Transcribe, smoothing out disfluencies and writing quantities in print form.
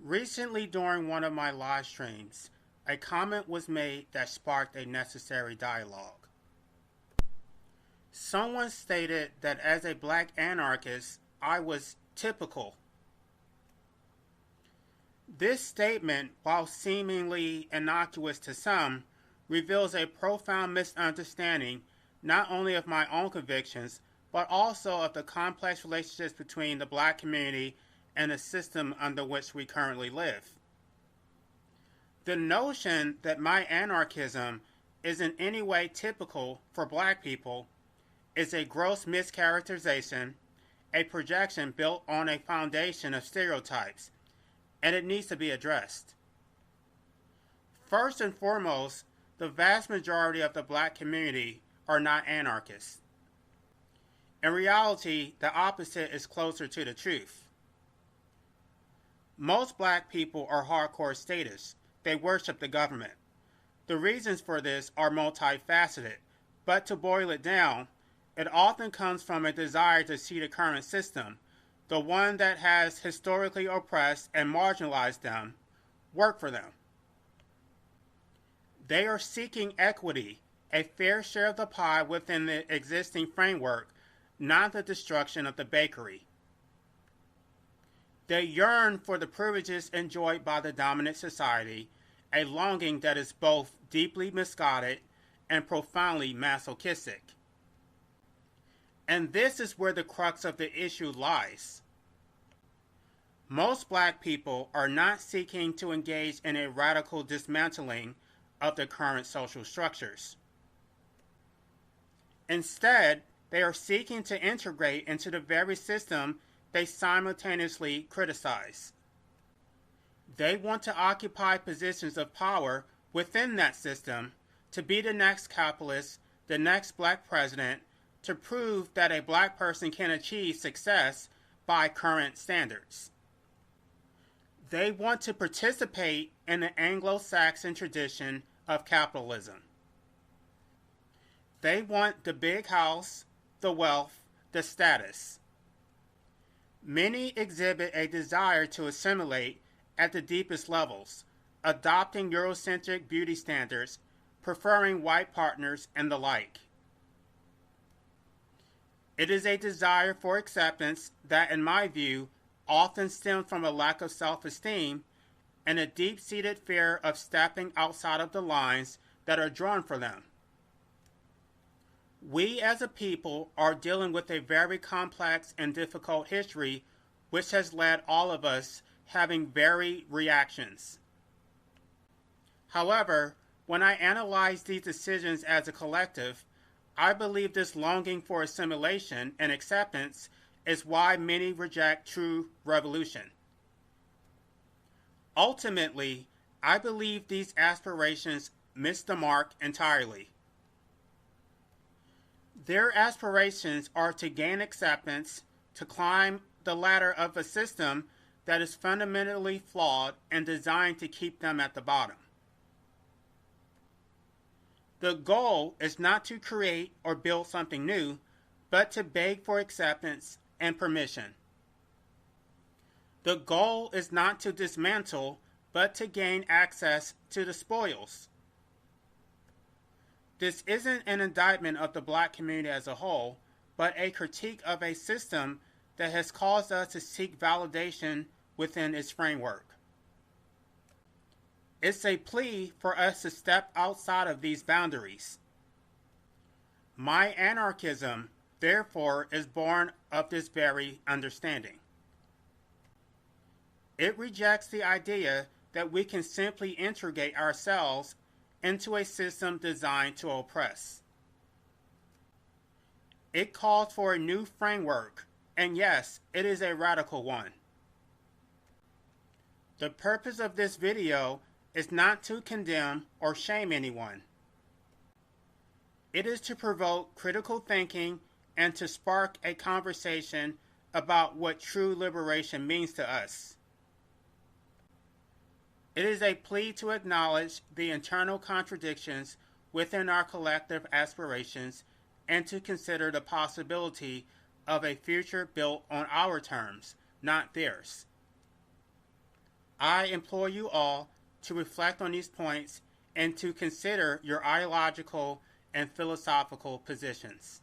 Recently, during one of my live streams, a comment was made that sparked a necessary dialogue. Someone stated that as a black anarchist, I was typical. This statement, while seemingly innocuous to some, reveals a profound misunderstanding not only of my own convictions, but also of the complex relationships between the black community and the system under which we currently live. The notion that my anarchism is in any way typical for black people is a gross mischaracterization, a projection built on a foundation of stereotypes, and it needs to be addressed. First and foremost, the vast majority of the black community are not anarchists. In reality, the opposite is closer to the truth. Most black people are hardcore statists. They worship the government. The reasons for this are multifaceted, but to boil it down, it often comes from a desire to see the current system, the one that has historically oppressed and marginalized them, work for them. They are seeking equity, a fair share of the pie within the existing framework, not the destruction of the bakery. They yearn for the privileges enjoyed by the dominant society, a longing that is both deeply misguided and profoundly masochistic. And this is where the crux of the issue lies. Most black people are not seeking to engage in a radical dismantling of the current social structures. Instead, they are seeking to integrate into the very system they simultaneously criticize. They want to occupy positions of power within that system to be the next capitalist, the next black president, to prove that a black person can achieve success by current standards. They want to participate in the Anglo-Saxon tradition of capitalism. They want the big house, the wealth, the status. Many exhibit a desire to assimilate at the deepest levels, adopting Eurocentric beauty standards, preferring white partners, and the like. It is a desire for acceptance that, in my view, often stems from a lack of self-esteem and a deep-seated fear of stepping outside of the lines that are drawn for them. We as a people are dealing with a very complex and difficult history which has led all of us having varied reactions. However, when I analyze these decisions as a collective, I believe this longing for assimilation and acceptance is why many reject true revolution. Ultimately, I believe these aspirations miss the mark entirely. Their aspirations are to gain acceptance, to climb the ladder of a system that is fundamentally flawed and designed to keep them at the bottom. The goal is not to create or build something new, but to beg for acceptance and permission. The goal is not to dismantle, but to gain access to the spoils. This isn't an indictment of the black community as a whole, but a critique of a system that has caused us to seek validation within its framework. It's a plea for us to step outside of these boundaries. My anarchism, therefore, is born of this very understanding. It rejects the idea that we can simply integrate ourselves into a system designed to oppress. It calls for a new framework, and yes, it is a radical one. The purpose of this video is not to condemn or shame anyone. It is to provoke critical thinking and to spark a conversation about what true liberation means to us. It is a plea to acknowledge the internal contradictions within our collective aspirations and to consider the possibility of a future built on our terms, not theirs. I implore you all to reflect on these points and to consider your ideological and philosophical positions.